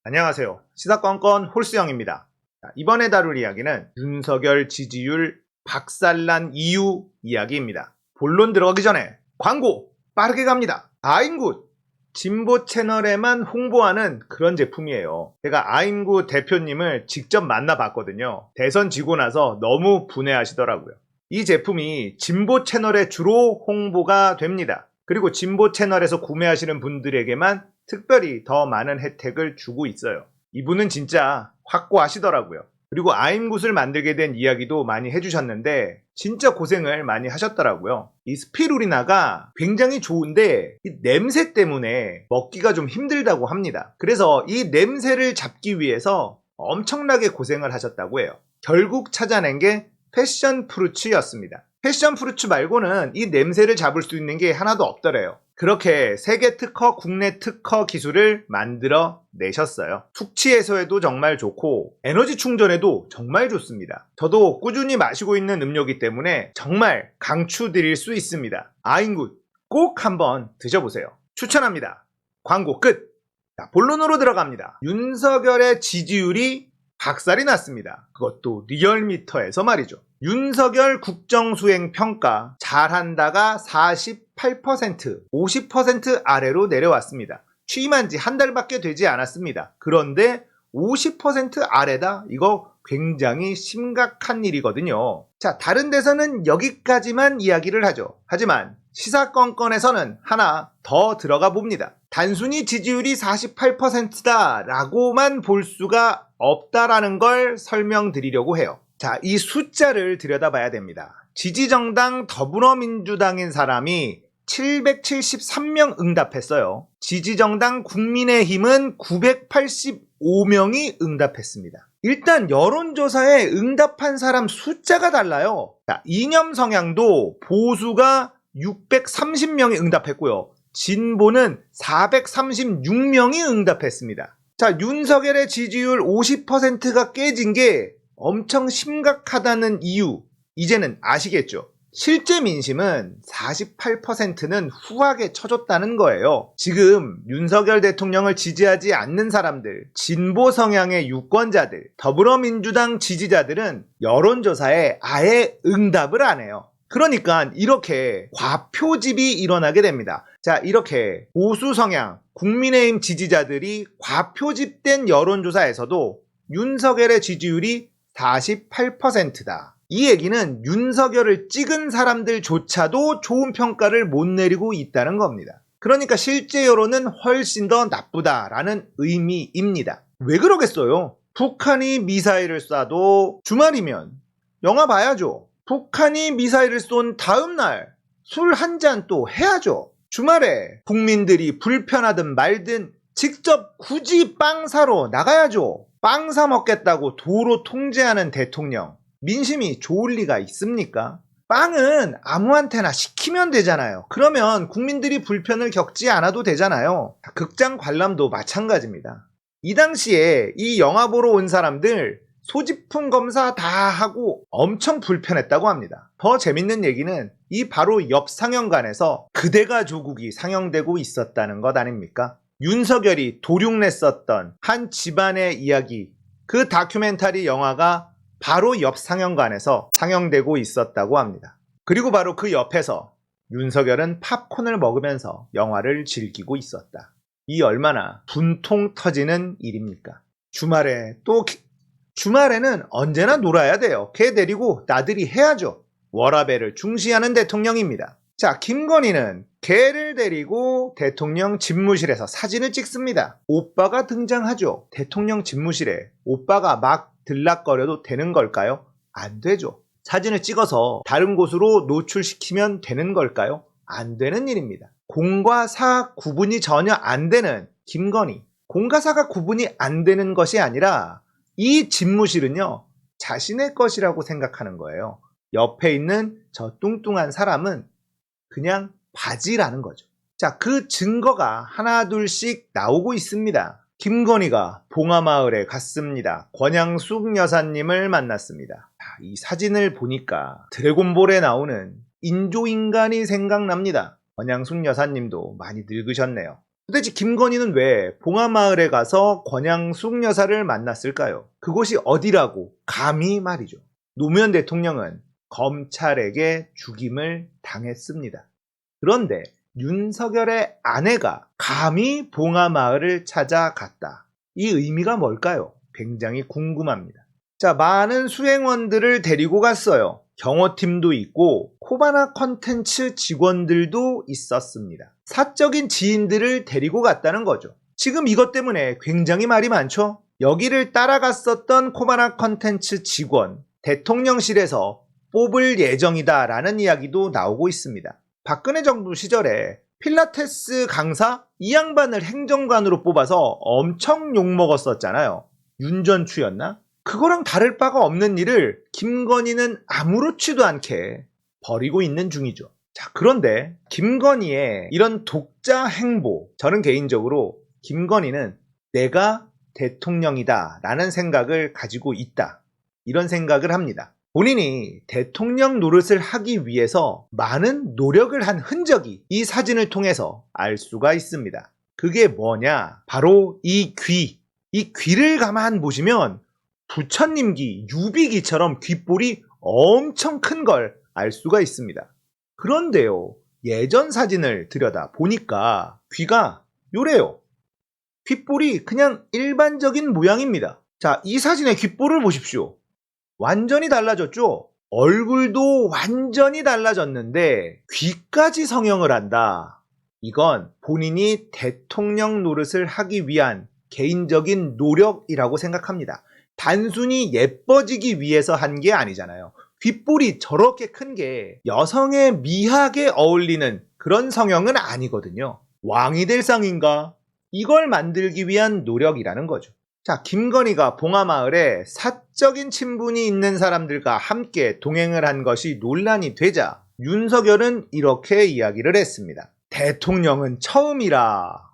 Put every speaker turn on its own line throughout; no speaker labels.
안녕하세요. 시사건건 홀수영입니다. 이번에 다룰 이야기는 윤석열 지지율 박살난 이유 이야기입니다. 본론 들어가기 전에 광고 빠르게 갑니다. 아임굿 진보 채널에만 홍보하는 그런 제품이에요. 제가 아임굿 대표님을 직접 만나봤거든요. 대선 지고 나서 너무 분해하시더라고요. 이 제품이 진보 채널에 주로 홍보가 됩니다. 그리고 진보 채널에서 구매하시는 분들에게만 특별히 더 많은 혜택을 주고 있어요. 이분은 진짜 확고하시더라고요. 그리고 아임굿을 만들게 된 이야기도 많이 해주셨는데 진짜 고생을 많이 하셨더라고요. 이 스피루리나가 굉장히 좋은데 이 냄새 때문에 먹기가 좀 힘들다고 합니다. 그래서 이 냄새를 잡기 위해서 엄청나게 고생을 하셨다고 해요. 결국 찾아낸 게 패션 프루츠였습니다. 패션 프루츠 말고는 이 냄새를 잡을 수 있는 게 하나도 없더래요. 그렇게 세계 특허, 국내 특허 기술을 만들어 내셨어요. 숙취 해소에도 정말 좋고 에너지 충전에도 정말 좋습니다. 저도 꾸준히 마시고 있는 음료이기 때문에 정말 강추드릴 수 있습니다. 아임굿 꼭 한번 드셔보세요. 추천합니다. 광고 끝! 자, 본론으로 들어갑니다. 윤석열의 지지율이 박살이 났습니다. 그것도 리얼미터에서 말이죠. 윤석열 국정수행평가 잘한다가 48%, 50% 아래로 내려왔습니다. 취임한 지 한 달밖에 되지 않았습니다. 그런데 50% 아래다? 이거 굉장히 심각한 일이거든요. 자, 다른 데서는 여기까지만 이야기를 하죠. 하지만 시사건건에서는 하나 더 들어가 봅니다. 단순히 지지율이 48%다 라고만 볼 수가 없다라는 걸 설명드리려고 해요. 자, 이 숫자를 들여다봐야 됩니다. 지지정당 더불어민주당인 사람이 773명 응답했어요. 지지정당 국민의힘은 985명이 응답했습니다. 일단 여론조사에 응답한 사람 숫자가 달라요. 자, 이념 성향도 보수가 630명이 응답했고요. 진보는 436명이 응답했습니다. 자, 윤석열의 지지율 50%가 깨진 게 엄청 심각하다는 이유, 이제는 아시겠죠? 실제 민심은 48%는 후하게 쳐줬다는 거예요. 지금 윤석열 대통령을 지지하지 않는 사람들, 진보 성향의 유권자들, 더불어민주당 지지자들은 여론조사에 아예 응답을 안 해요. 그러니까 이렇게 과표집이 일어나게 됩니다. 자, 이렇게 보수 성향, 국민의힘 지지자들이 과표집된 여론조사에서도 윤석열의 지지율이 48%다. 이 얘기는 윤석열을 찍은 사람들조차도 좋은 평가를 못 내리고 있다는 겁니다. 그러니까 실제 여론은 훨씬 더 나쁘다라는 의미입니다. 왜 그러겠어요? 북한이 미사일을 쏴도 주말이면 영화 봐야죠. 북한이 미사일을 쏜 다음 날 술 한 잔 또 해야죠. 주말에 국민들이 불편하든 말든 직접 굳이 빵 사러 나가야죠. 빵 사 먹겠다고 도로 통제하는 대통령, 민심이 좋을 리가 있습니까? 빵은 아무한테나 시키면 되잖아요. 그러면 국민들이 불편을 겪지 않아도 되잖아요. 극장 관람도 마찬가지입니다. 이 당시에 이 영화 보러 온 사람들 소지품 검사 다 하고 엄청 불편했다고 합니다. 더 재밌는 얘기는 이 바로 옆 상영관에서 그대가 조국이 상영되고 있었다는 것 아닙니까? 윤석열이 도륙냈었던 한 집안의 이야기, 그 다큐멘터리 영화가 바로 옆 상영관에서 상영되고 있었다고 합니다. 그리고 바로 그 옆에서 윤석열은 팝콘을 먹으면서 영화를 즐기고 있었다. 이 얼마나 분통 터지는 일입니까? 주말에는 언제나 놀아야 돼요. 걔 데리고 나들이 해야죠. 워라밸을 중시하는 대통령입니다. 자, 김건희는 걔를 데리고 대통령 집무실에서 사진을 찍습니다. 오빠가 등장하죠. 대통령 집무실에 오빠가 막 들락거려도 되는 걸까요? 안 되죠. 사진을 찍어서 다른 곳으로 노출시키면 되는 걸까요? 안 되는 일입니다. 공과 사 구분이 전혀 안 되는 김건희. 공과 사가 구분이 안 되는 것이 아니라 이 집무실은요, 자신의 것이라고 생각하는 거예요. 옆에 있는 저 뚱뚱한 사람은 그냥 바지라는 거죠. 자, 그 증거가 하나 둘씩 나오고 있습니다. 김건희가 봉하마을에 갔습니다. 권양숙 여사님을 만났습니다. 이 사진을 보니까 드래곤볼에 나오는 인조인간이 생각납니다. 권양숙 여사님도 많이 늙으셨네요. 도대체 김건희는 왜 봉하마을에 가서 권양숙 여사를 만났을까요? 그곳이 어디라고 감히 말이죠. 노무현 대통령은 검찰에게 죽임을 당했습니다. 그런데 윤석열의 아내가 감히 봉하마을을 찾아갔다. 이 의미가 뭘까요? 굉장히 궁금합니다. 자, 많은 수행원들을 데리고 갔어요. 경호팀도 있고 코바나 컨텐츠 직원들도 있었습니다. 사적인 지인들을 데리고 갔다는 거죠. 지금 이것 때문에 굉장히 말이 많죠? 여기를 따라갔었던 코바나 컨텐츠 직원, 대통령실에서 뽑을 예정이다 라는 이야기도 나오고 있습니다. 박근혜 정부 시절에 필라테스 강사 이 양반을 행정관으로 뽑아서 엄청 욕먹었었잖아요. 윤전추였나? 그거랑 다를 바가 없는 일을 김건희는 아무렇지도 않게 벌이고 있는 중이죠. 자, 그런데 김건희의 이런 독자 행보, 저는 개인적으로 김건희는 내가 대통령이다 라는 생각을 가지고 있다, 이런 생각을 합니다. 본인이 대통령 노릇을 하기 위해서 많은 노력을 한 흔적이 이 사진을 통해서 알 수가 있습니다. 그게 뭐냐? 바로 이 귀를 가만 보시면 부처님기, 유비기처럼 귓볼이 엄청 큰 걸 알 수가 있습니다. 그런데요, 예전 사진을 들여다 보니까 귀가 요래요. 귓볼이 그냥 일반적인 모양입니다. 자, 이 사진의 귓볼을 보십시오. 완전히 달라졌죠? 얼굴도 완전히 달라졌는데 귀까지 성형을 한다. 이건 본인이 대통령 노릇을 하기 위한 개인적인 노력이라고 생각합니다. 단순히 예뻐지기 위해서 한 게 아니잖아요. 귓볼이 저렇게 큰 게 여성의 미학에 어울리는 그런 성형은 아니거든요. 왕이 될 상인가? 이걸 만들기 위한 노력이라는 거죠. 자, 김건희가 봉하마을에 사적인 친분이 있는 사람들과 함께 동행을 한 것이 논란이 되자 윤석열은 이렇게 이야기를 했습니다. 대통령은 처음이라.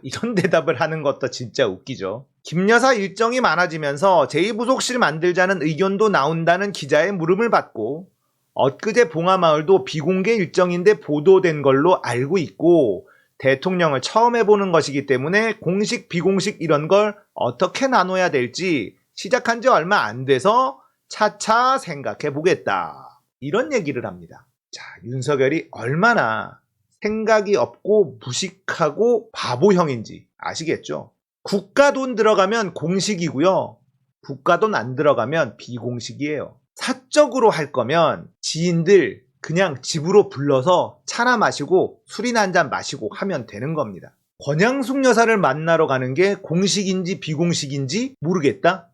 이런 대답을 하는 것도 진짜 웃기죠. 김여사 일정이 많아지면서 제2부속실 만들자는 의견도 나온다는 기자의 물음을 받고 엊그제 봉하마을도 비공개 일정인데 보도된 걸로 알고 있고 대통령을 처음 해보는 것이기 때문에 공식 비공식 이런 걸 어떻게 나눠야 될지 시작한 지 얼마 안 돼서 차차 생각해 보겠다, 이런 얘기를 합니다. 자, 윤석열이 얼마나 생각이 없고 무식하고 바보형인지 아시겠죠? 국가 돈 들어가면 공식이고요. 국가 돈 안 들어가면 비공식이에요. 사적으로 할 거면 지인들 그냥 집으로 불러서 차나 마시고 술이나 한잔 마시고 하면 되는 겁니다. 권양숙 여사를 만나러 가는 게 공식인지 비공식인지 모르겠다?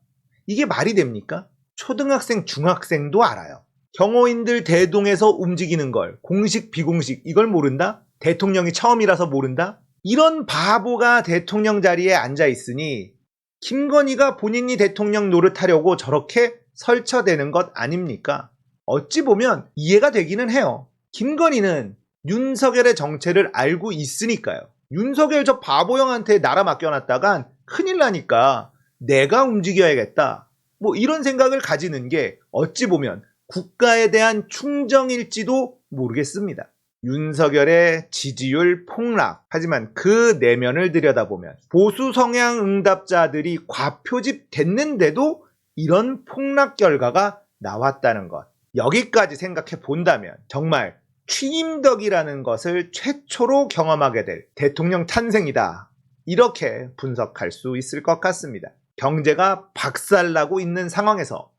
이게 말이 됩니까? 초등학생, 중학생도 알아요. 경호인들 대동해서 움직이는 걸 공식, 비공식 이걸 모른다? 대통령이 처음이라서 모른다? 이런 바보가 대통령 자리에 앉아 있으니 김건희가 본인이 대통령 노릇하려고 저렇게 설쳐대는 것 아닙니까? 어찌 보면 이해가 되기는 해요. 김건희는 윤석열의 정체를 알고 있으니까요. 윤석열 저 바보형한테 나라 맡겨놨다간 큰일 나니까 내가 움직여야겠다, 뭐 이런 생각을 가지는 게 어찌 보면 국가에 대한 충정일지도 모르겠습니다. 윤석열의 지지율 폭락. 하지만 그 내면을 들여다보면 보수 성향 응답자들이 과표집 됐는데도 이런 폭락 결과가 나왔다는 것. 여기까지 생각해 본다면 정말 취임덕이라는 것을 최초로 경험하게 될 대통령 탄생이다, 이렇게 분석할 수 있을 것 같습니다. 경제가 박살나고 있는 상황에서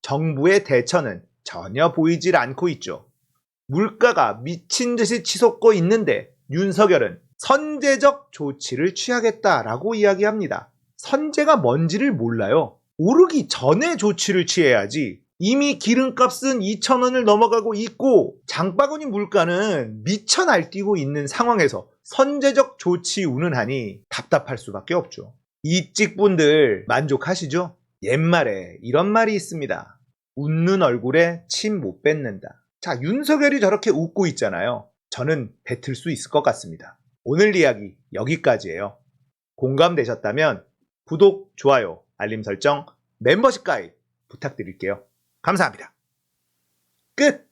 정부의 대처는 전혀 보이질 않고 있죠. 물가가 미친 듯이 치솟고 있는데 윤석열은 선제적 조치를 취하겠다라고 이야기합니다. 선제가 뭔지를 몰라요. 오르기 전에 조치를 취해야지. 이미 기름값은 2,000원을 넘어가고 있고 장바구니 물가는 미쳐 날뛰고 있는 상황에서 선제적 조치 운운하니 답답할 수밖에 없죠. 이찍분들 만족하시죠? 옛말에 이런 말이 있습니다. 웃는 얼굴에 침 못 뱉는다. 자, 윤석열이 저렇게 웃고 있잖아요. 저는 뱉을 수 있을 것 같습니다. 오늘 이야기 여기까지예요. 공감되셨다면 구독, 좋아요, 알림 설정, 멤버십 가입 부탁드릴게요. 감사합니다. 끝!